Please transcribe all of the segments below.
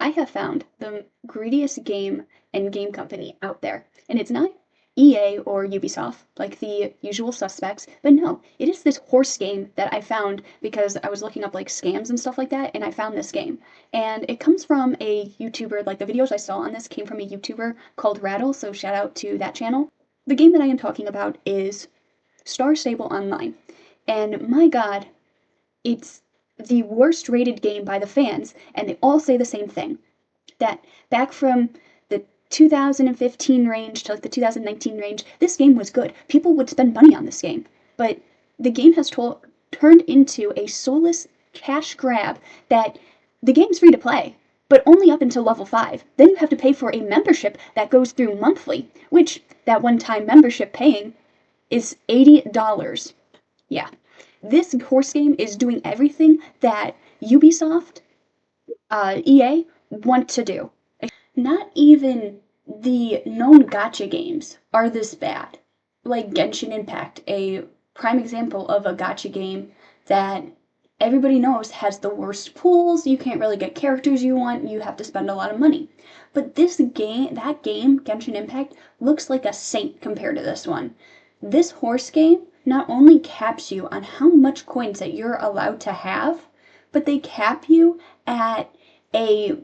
I have found the greediest game and game company out there, and it's not EA or Ubisoft, like the usual suspects, but no, it is this horse game that I found because I was looking up like scams and stuff like that, and I found this game. And it comes from a YouTuber, like the videos I saw on this came from a YouTuber called Rattle, so shout out to that channel. The game that I am talking about is Star Stable Online, and my god, it's the worst rated game by the fans, and they all say the same thing, that back from the 2015 range to like the 2019 range, this game was good. People would spend money on this game, but the game has turned into a soulless cash grab that the game's free to play, but only up until level 5. Then you have to pay for a membership that goes through monthly, which that one-time membership paying is $80. Yeah. This horse game is doing everything that Ubisoft, EA, want to do. Not even the known gacha games are this bad. Like Genshin Impact, a prime example of a gacha game that everybody knows has the worst pools, you can't really get characters you want, you have to spend a lot of money. But this game, Genshin Impact, looks like a saint compared to this one. This horse game not only caps you on how much coins that you're allowed to have, but they cap you at a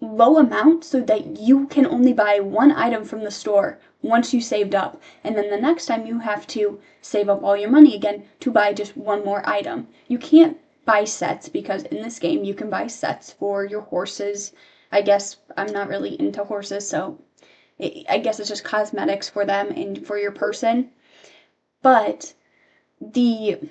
low amount so that you can only buy one item from the store once you saved up, and then the next time you have to save up all your money again to buy just one more item. You can't buy sets because in this game you can buy sets for your horses. I guess I'm not really into horses, so I guess it's just cosmetics for them and for your person. But the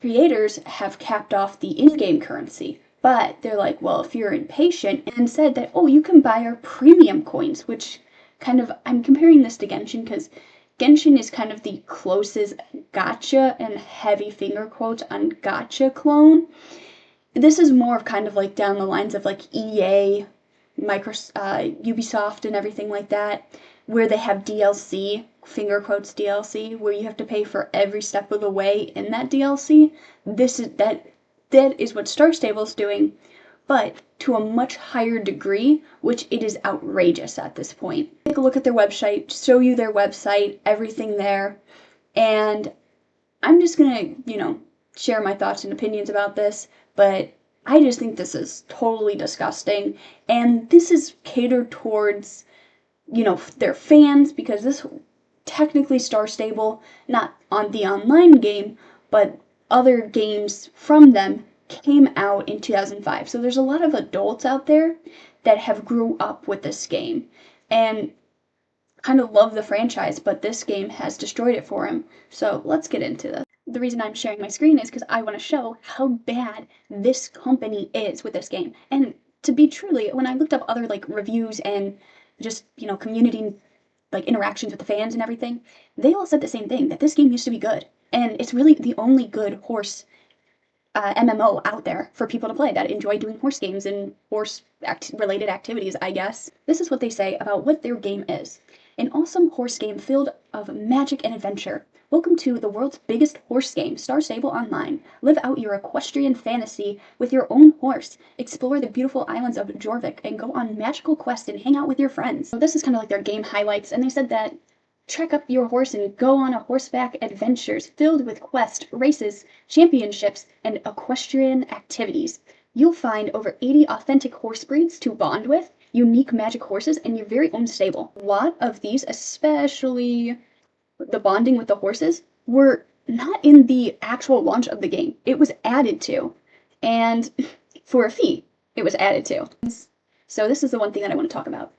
creators have capped off the in-game currency. But they're like, well, if you're impatient, and said that, oh, you can buy our premium coins, which kind of, I'm comparing this to Genshin because Genshin is kind of the closest gacha and heavy finger quotes on gacha clone. This is more of kind of like down the lines of like EA, Ubisoft and everything like that, where they have DLC, finger quotes DLC, where you have to pay for every step of the way in that DLC. That is what Star Stable is doing, but to a much higher degree, which it is outrageous at this point. Take a look at their website, show you their website, everything there, and I'm just gonna, share my thoughts and opinions about this, but I just think this is totally disgusting, and this is catered towards, their fans, because this technically Star Stable, not on the online game, but other games from them came out in 2005. So there's a lot of adults out there that have grew up with this game and kind of love the franchise, but this game has destroyed it for them. So let's get into this. The reason I'm sharing my screen is because I want to show how bad this company is with this game. And to be truly, when I looked up other like reviews and just, community like interactions with the fans and everything, they all said the same thing, that this game used to be good. And it's really the only good horse MMO out there for people to play that enjoy doing horse games and horse-related activities, I guess. This is what they say about what their game is. An awesome horse game filled of magic and adventure. Welcome to the world's biggest horse game, Star Stable Online. Live out your equestrian fantasy with your own horse. Explore the beautiful islands of Jorvik and go on magical quests and hang out with your friends. So this is kind of like their game highlights, and they said that track up your horse and go on a horseback adventures filled with quests, races, championships, and equestrian activities. You'll find over 80 authentic horse breeds to bond with, unique magic horses, and your very own stable. A lot of these, especially the bonding with the horses, were not in the actual launch of the game. It was added to, and for a fee, it was added to. So this is the one thing that I want to talk about.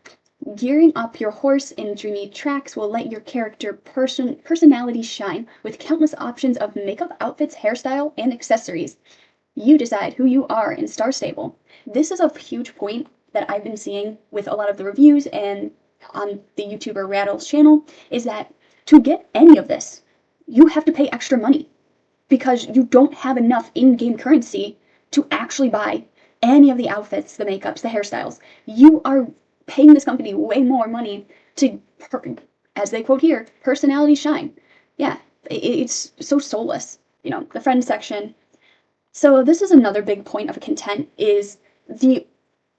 Gearing up your horse in dreamy tracks will let your character personality shine with countless options of makeup, outfits, hairstyle, and accessories. You decide who you are in Star Stable. This is a huge point that I've been seeing with a lot of the reviews and on the YouTuber Rattle's channel, is that to get any of this, you have to pay extra money because you don't have enough in-game currency to actually buy any of the outfits, the makeups, the hairstyles. You are paying this company way more money to, as they quote here, personality shine. Yeah, it's so soulless. The friends section. So this is another big point of content, is the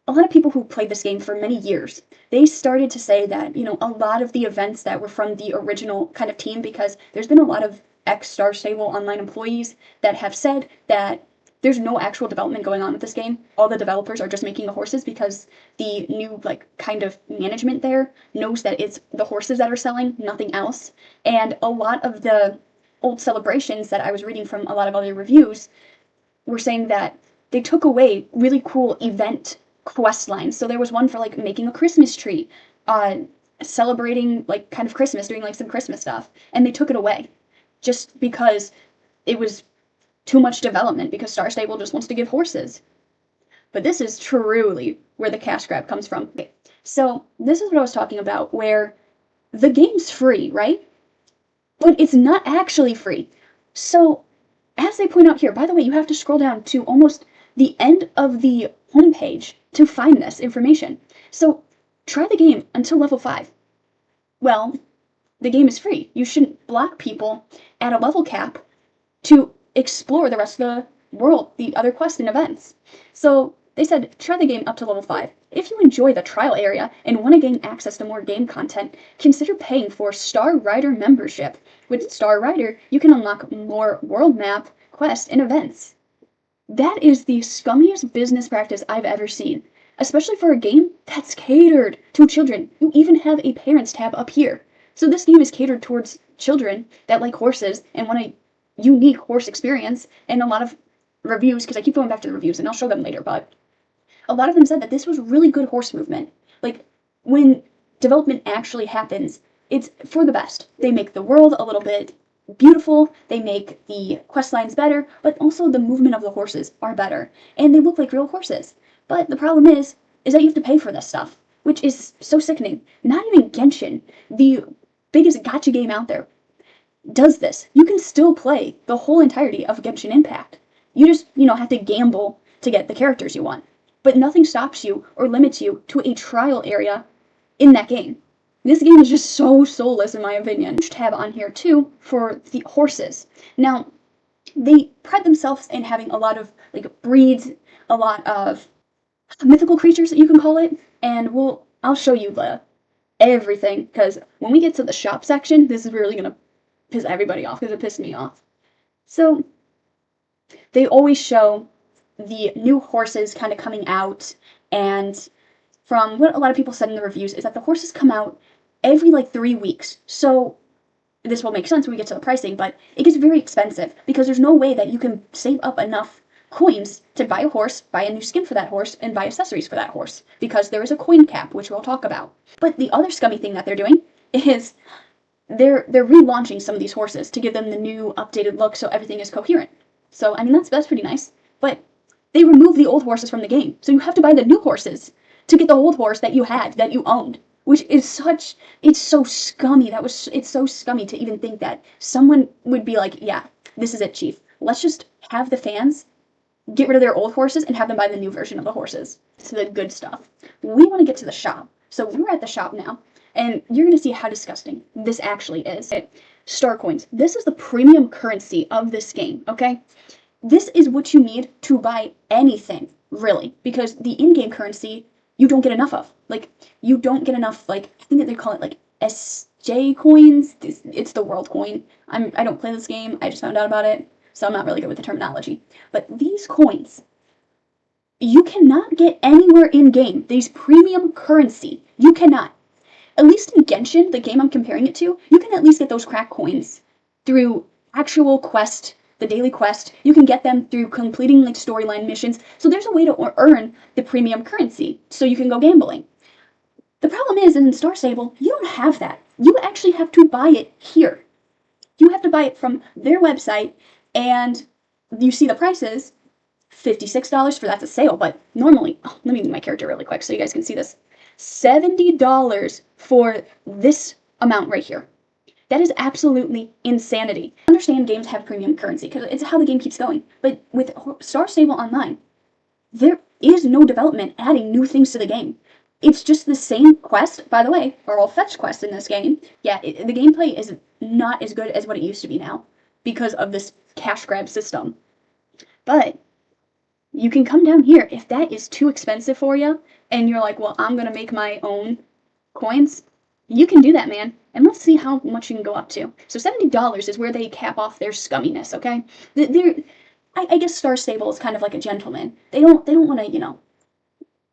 a lot of people who played this game for many years, they started to say that, a lot of the events that were from the original kind of team, because there's been a lot of ex-Star Stable Online employees that have said that there's no actual development going on with this game. All the developers are just making the horses because the new, kind of management there knows that it's the horses that are selling, nothing else. And a lot of the old celebrations that I was reading from a lot of other reviews were saying that they took away really cool event quest lines. So there was one for making a Christmas tree, celebrating kind of Christmas, doing some Christmas stuff, and they took it away just because it was too much development, because Star Stable just wants to give horses. But this is truly where the cash grab comes from. Okay, so this is what I was talking about, where the game's free, right? But it's not actually free. So as they point out here, by the way, you have to scroll down to almost the end of the homepage to find this information. So try the game until level 5. Well, the game is free. You shouldn't block people at a level cap to explore the rest of the world, the other quests and events. So they said, try the game up to level 5. If you enjoy the trial area and want to gain access to more game content, consider paying for Star Rider membership. With Star Rider, you can unlock more world map, quests, and events. That is the scummiest business practice I've ever seen, especially for a game that's catered to children. You even have a parents tab up here. So this game is catered towards children that like horses and want a unique horse experience, and a lot of reviews, because I keep going back to the reviews and I'll show them later, but a lot of them said that this was really good horse movement. When development actually happens, it's for the best. They make the world a little bit beautiful, they make the quest lines better, but also the movement of the horses are better, and they look like real horses. But the problem is that you have to pay for this stuff, which is so sickening. Not even Genshin, the biggest gacha game out there, does this. You can still play the whole entirety of Genshin Impact. You just, have to gamble to get the characters you want. But nothing stops you or limits you to a trial area in that game. This game is just so soulless in my opinion. Tab on here too for the horses. Now, they pride themselves in having a lot of breeds, a lot of mythical creatures that you can call it, and I'll show you everything, because when we get to the shop section, this is really gonna piss everybody off, because it pissed me off. So they always show the new horses kind of coming out, and from what a lot of people said in the reviews is that the horses come out every 3 weeks. So this will make sense when we get to the pricing, but it gets very expensive because there's no way that you can save up enough coins to buy a horse, buy a new skin for that horse, and buy accessories for that horse, because there is a coin cap, which we'll talk about. But the other scummy thing that they're doing is they're relaunching some of these horses to give them the new updated look so everything is coherent. So, I mean, that's pretty nice. But they remove the old horses from the game, so you have to buy the new horses to get the old horse that you had, that you owned. Which is it's so scummy. It's so scummy to even think that someone would be like, yeah, this is it, Chief. Let's just have the fans get rid of their old horses and have them buy the new version of the horses. So the good stuff. We want to get to the shop. So we're at the shop now, and you're going to see how disgusting this actually is. Star coins. This is the premium currency of this game, okay? This is what you need to buy anything, really, because the in-game currency you don't get enough of. You don't get enough, I think that they call it, SJ coins. It's the world coin. I don't play this game. I just found out about it, so I'm not really good with the terminology. But these coins, you cannot get anywhere in-game. These premium currency, you cannot. At least in Genshin, the game I'm comparing it to, you can at least get those crack coins through actual quest, the daily quest. You can get them through completing storyline missions. So there's a way to earn the premium currency so you can go gambling. The problem is in Star Stable, you don't have that. You actually have to buy it here. You have to buy it from their website, and you see the prices, $56 for that's a sale, but normally, let me move my character really quick so you guys can see this. $70 for this amount right here. That is absolutely insanity. I understand games have premium currency because it's how the game keeps going, but with Star Stable Online, there is no development adding new things to the game. It's just the same quest. By the way, are all fetch quests in this game. Yeah, the gameplay is not as good as what it used to be now because of this cash grab system. But you can come down here. If that is too expensive for you, and you're like, well, I'm gonna make my own coins, you can do that, man. And let's see how much you can go up to. So $70 is where they cap off their scumminess, okay? I guess Star Stable is kind of like a gentleman. They don't want to,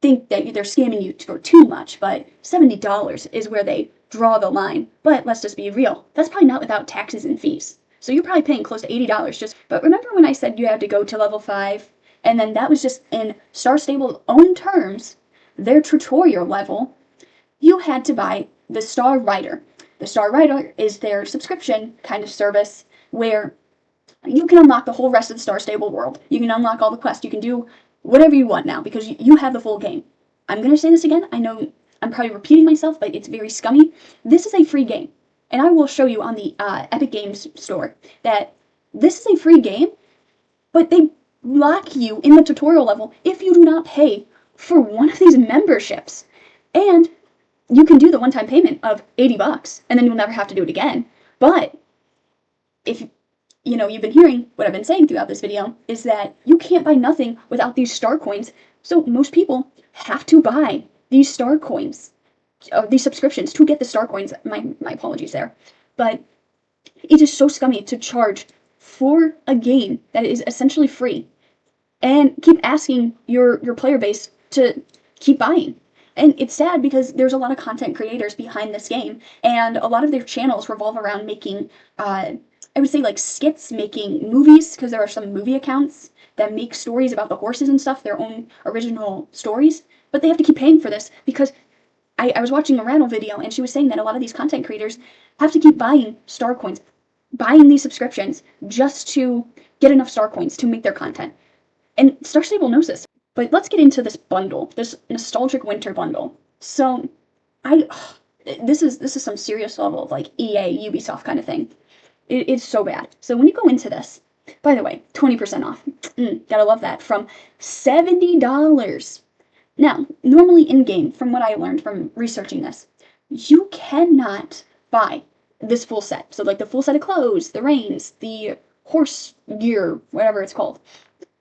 think that they're scamming you for too much, but $70 is where they draw the line. But let's just be real, that's probably not without taxes and fees. So you're probably paying close to $80 just. But remember when I said you had to go to level 5, and then that was just in Star Stable's own terms, their tutorial level. You had to buy the Star Rider. The Star Rider is their subscription kind of service where you can unlock the whole rest of the Star Stable world. You can unlock all the quests. You can do whatever you want now because you have the full game. I'm going to say this again. I know I'm probably repeating myself, but it's very scummy. This is a free game. And I will show you on the Epic Games store that this is a free game, but they lock you in the tutorial level if you do not pay for one of these memberships. And you can do the one-time payment of $80, and then you'll never have to do it again. But if you've been hearing what I've been saying throughout this video, is that you can't buy nothing without these star coins. So most people have to buy these star coins, these subscriptions to get the star coins. My apologies there. But it is so scummy to charge for a game that is essentially free and keep asking your player base to keep buying. And it's sad because there's a lot of content creators behind this game, and a lot of their channels revolve around making, I would say, like skits, making movies, because there are some movie accounts that make stories about the horses and stuff, their own original stories, but they have to keep paying for this because I was watching a Rattle video, and she was saying that a lot of these content creators have to keep buying star coins, buying these subscriptions just to get enough star coins to make their content. And Star Stable knows this. But let's get into this bundle, this nostalgic winter bundle. So, this is some serious level of like EA, Ubisoft kind of thing. It's so bad. So when you go into this, by the way, 20% off. Gotta love that. From $70. Now, normally in-game, from what I learned from researching this, you cannot buy this full set. So like the full set of clothes, the reins, the horse gear, whatever it's called.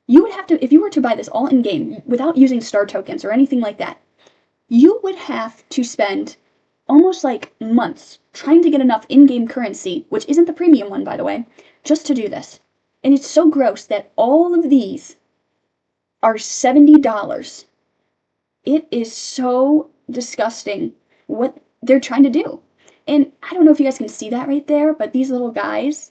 You would have to, if you were to buy this all in-game without using star tokens or anything like that, you would have to spend almost like months trying to get enough in-game currency, which isn't the premium one, by the way, just to do this. And it's so gross that all of these are $70. It is so disgusting what they're trying to do. And I don't know if you guys can see that right there, but these little guys,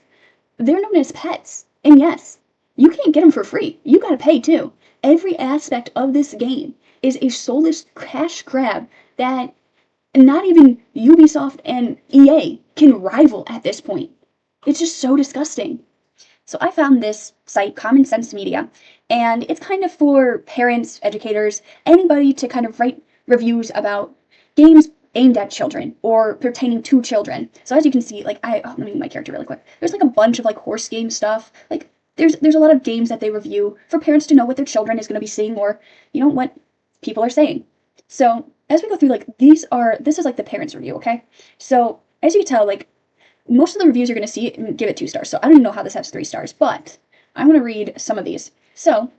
they're known as pets. And yes, you can't get them for free. You gotta pay too. Every aspect of this game is a soulless cash grab that not even Ubisoft and EA can rival at this point. It's just so disgusting. So I found this site, Common Sense Media, and it's kind of for parents, educators, anybody to kind of write reviews about games aimed at children or pertaining to children. So as you can see, like let me move my character really quick. There's like a bunch of like horse game stuff, like there's a lot of games that they review for parents to know what their children is going to be seeing or, what people are saying. So as we go through, like, this is like the parents review, okay? So as you can tell, like, most of the reviews you're going to see give it 2 stars. So I don't even know how this has 3 stars, but I'm going to read some of these. So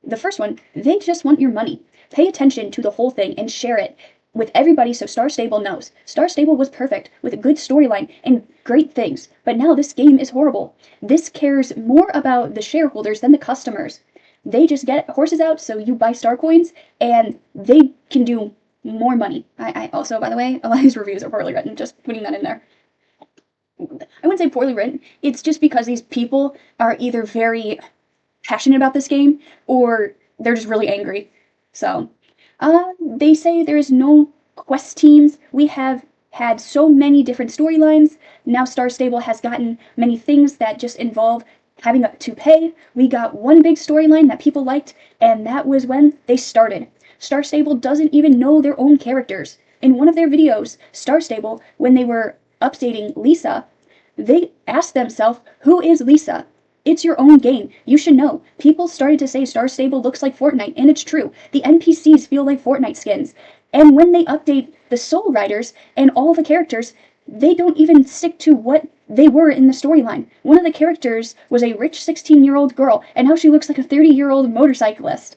the first one, they just want your money. Pay attention to the whole thing and share it with everybody so Star Stable knows. Star Stable was perfect, with a good storyline and great things, but now this game is horrible. This cares more about the shareholders than the customers. They just get horses out so you buy star coins, and they can do more money. I also, by the way, a lot of these reviews are poorly written, just putting that in there. I wouldn't say poorly written, it's just because these people are either very passionate about this game, or they're just really angry. So, they say there is no quest teams. We have had so many different storylines. Now Star Stable has gotten many things that just involve having to pay. We got one big storyline that people liked, and that was when they started. Star Stable doesn't even know their own characters. In one of their videos, Star Stable, when they were updating Lisa, they asked themselves, who is Lisa? It's your own game. You should know. People started to say Star Stable looks like Fortnite, and it's true. The NPCs feel like Fortnite skins. And when they update the Soul Riders and all the characters, they don't even stick to what they were in the storyline. One of the characters was a rich 16-year-old girl, and now she looks like a 30-year-old motorcyclist.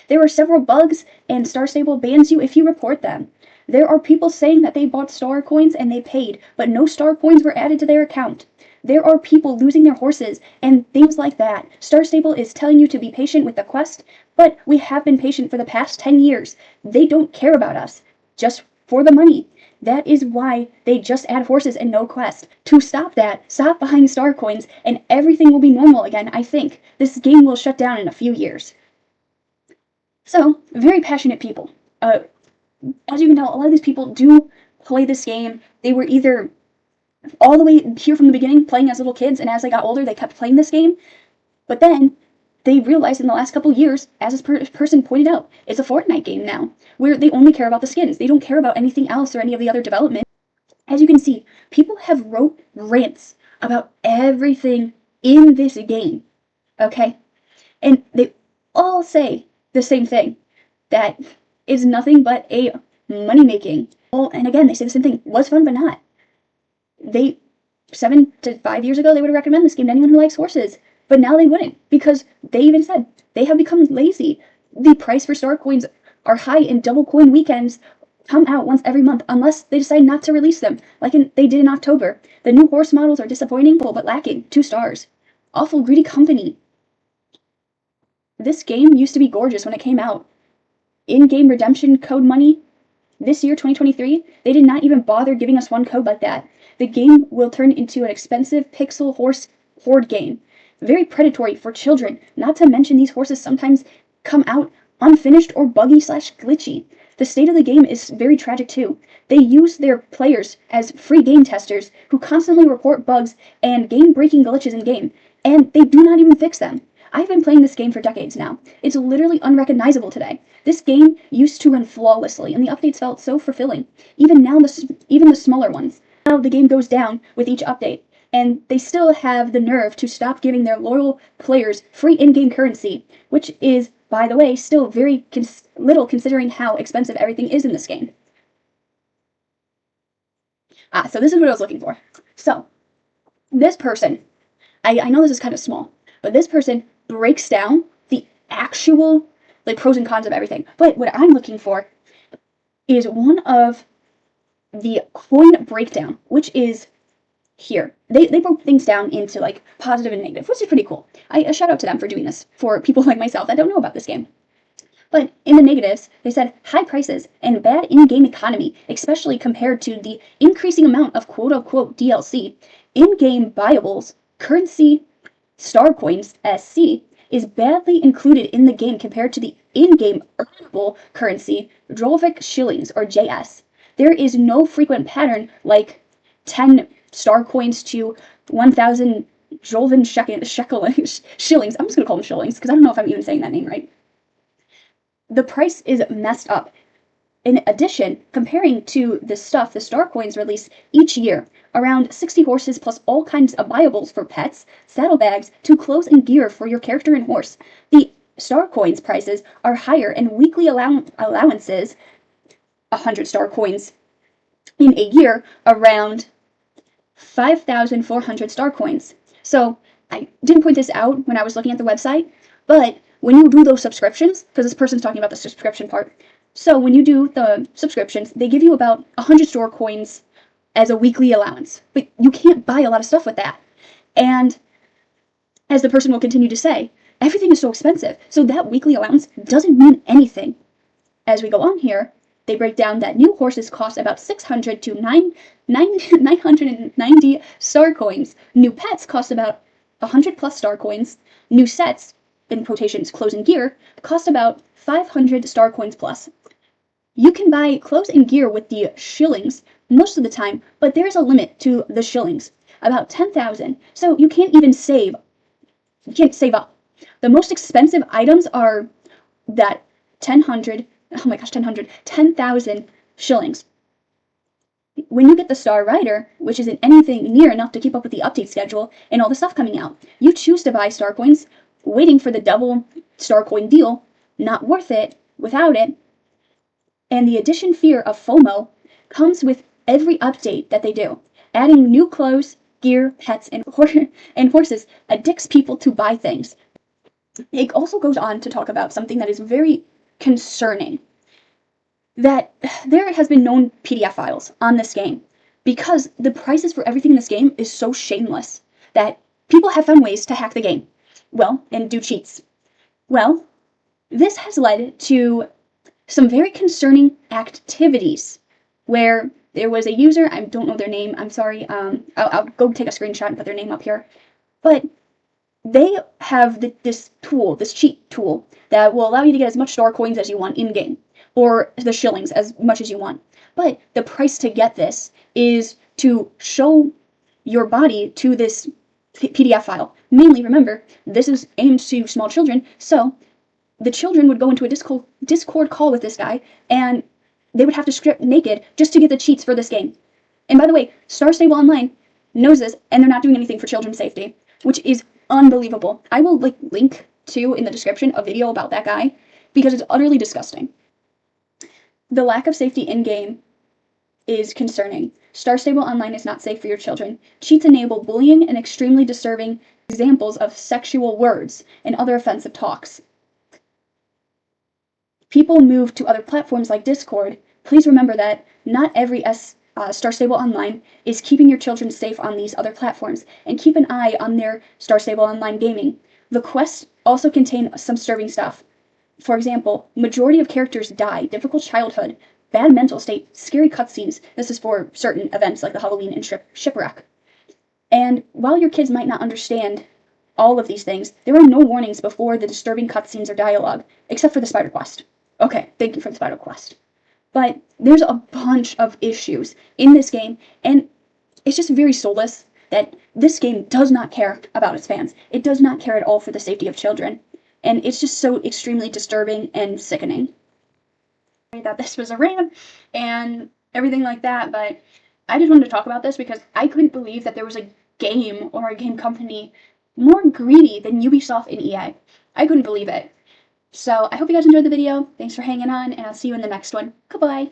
There are several bugs, and Star Stable bans you if you report them. There are people saying that they bought star coins and they paid, but no star coins were added to their account. There are people losing their horses and things like that. Star Stable is telling you to be patient with the quest, but we have been patient for the past 10 years. They don't care about us, just for the money. That is why they just add horses and no quest. To stop that, stop buying star coins, and everything will be normal again, I think. This game will shut down in a few years. So, very passionate people. As you can tell, a lot of these people do play this game. They were either all the way here from the beginning playing as little kids, and as they got older, they kept playing this game. But then they realized in the last couple years, as this person pointed out, it's a Fortnite game now, where they only care about the skins. They don't care about anything else or any of the other development. As you can see, people have wrote rants about everything in this game, okay? And they all say the same thing, that it's nothing but a money-making. Well, and again, they say the same thing, was fun but not. 7 to 5 years ago, they would recommend this game to anyone who likes horses. But now they wouldn't, because they even said they have become lazy. The price for star coins are high, and double coin weekends come out once every month unless they decide not to release them, like they did in October. The new horse models are disappointing, but lacking 2 stars. Awful greedy company. This game used to be gorgeous when it came out. In-game redemption code money. This year, 2023, they did not even bother giving us one code like that. The game will turn into an expensive pixel horse horde game. Very predatory for children, not to mention these horses sometimes come out unfinished or buggy/glitchy. The state of the game is very tragic too. They use their players as free game testers who constantly report bugs and game-breaking glitches in game, and they do not even fix them. I've been playing this game for decades now. It's literally unrecognizable today. This game used to run flawlessly, and the updates felt so fulfilling. Even now, even the smaller ones. Now the game goes down with each update, and they still have the nerve to stop giving their loyal players free in-game currency, which is, by the way, still very little considering how expensive everything is in this game. So this is what I was looking for. So, this person, I know this is kind of small, but this person breaks down the actual pros and cons of everything. But what I'm looking for is one of the coin breakdown, which is here. They broke things down into positive and negative, which is pretty cool. I shout out to them for doing this for people like myself that don't know about this game. But in the negatives, they said high prices and bad in-game economy, especially compared to the increasing amount of quote-unquote DLC. In-game buyables, currency, star coins, SC, is badly included in the game compared to the in-game earnable currency, Drolvik shillings, or JS. There is no frequent pattern like 10 star coins to 1,000 Jolvin shillings. I'm just going to call them shillings because I don't know if I'm even saying that name right. The price is messed up. In addition, comparing to the stuff the star coins release each year, around 60 horses plus all kinds of buyables for pets, saddlebags, to clothes and gear for your character and horse. The star coins prices are higher, and weekly allowances, 100 star coins in a year, around 5,400 star coins. So I didn't point this out when I was looking at the website, but when you do those subscriptions, because this person's talking about the subscription part, so when you do the subscriptions, they give you about 100 store coins as a weekly allowance, but you can't buy a lot of stuff with that. And as the person will continue to say, everything is so expensive, so that weekly allowance doesn't mean anything. As we go on here, they break down that new horses cost about 600 to 990 star coins. New pets cost about 100 plus star coins. New sets, in quotations, clothes and gear, cost about 500 star coins plus. You can buy clothes and gear with the shillings most of the time, but there's a limit to the shillings, about 10,000, so you can't even save. You can't save up. The most expensive items are that 10,000 shillings. When you get the Star Rider, which isn't anything near enough to keep up with the update schedule and all the stuff coming out, you choose to buy star coins, waiting for the double star coin deal, not worth it without it, and the addition fear of FOMO comes with every update that they do. Adding new clothes, gear, pets, and horses addicts people to buy things. It also goes on to talk about something that is very concerning that there has been known PDF files on this game because the prices for everything in this game is so shameless that people have found ways to hack the game, well, and do cheats. Well, this has led to some very concerning activities where there was a user, I don't know their name, I'm sorry, I'll go take a screenshot and put their name up here, but they have this tool, this cheat tool, that will allow you to get as much star coins as you want in-game, or the shillings as much as you want. But the price to get this is to show your body to this PDF file. Mainly, remember, this is aimed to small children, so the children would go into a Discord call with this guy, and they would have to strip naked just to get the cheats for this game. And by the way, Star Stable Online knows this, and they're not doing anything for children's safety, which is unbelievable. I will link to in the description a video about that guy because it's utterly disgusting. The lack of safety in-game is concerning. Star Stable Online is not safe for your children. Cheats enable bullying and extremely disturbing examples of sexual words and other offensive talks. People move to other platforms like Discord. Please remember that not every Star Stable Online is keeping your children safe on these other platforms, and keep an eye on their Star Stable Online gaming. The quests also contain some disturbing stuff. For example, majority of characters die, difficult childhood, bad mental state, scary cutscenes. This is for certain events like the Halloween and shipwreck. And while your kids might not understand all of these things, there are no warnings before the disturbing cutscenes or dialogue, except for the spider quest. Okay, thank you for the spider quest. But there's a bunch of issues in this game, and it's just very soulless that this game does not care about its fans. It does not care at all for the safety of children, and it's just so extremely disturbing and sickening. I thought this was a rant and everything like that, but I just wanted to talk about this because I couldn't believe that there was a game or a game company more greedy than Ubisoft and EA. I couldn't believe it. So I hope you guys enjoyed the video. Thanks for hanging on, and I'll see you in the next one. Goodbye.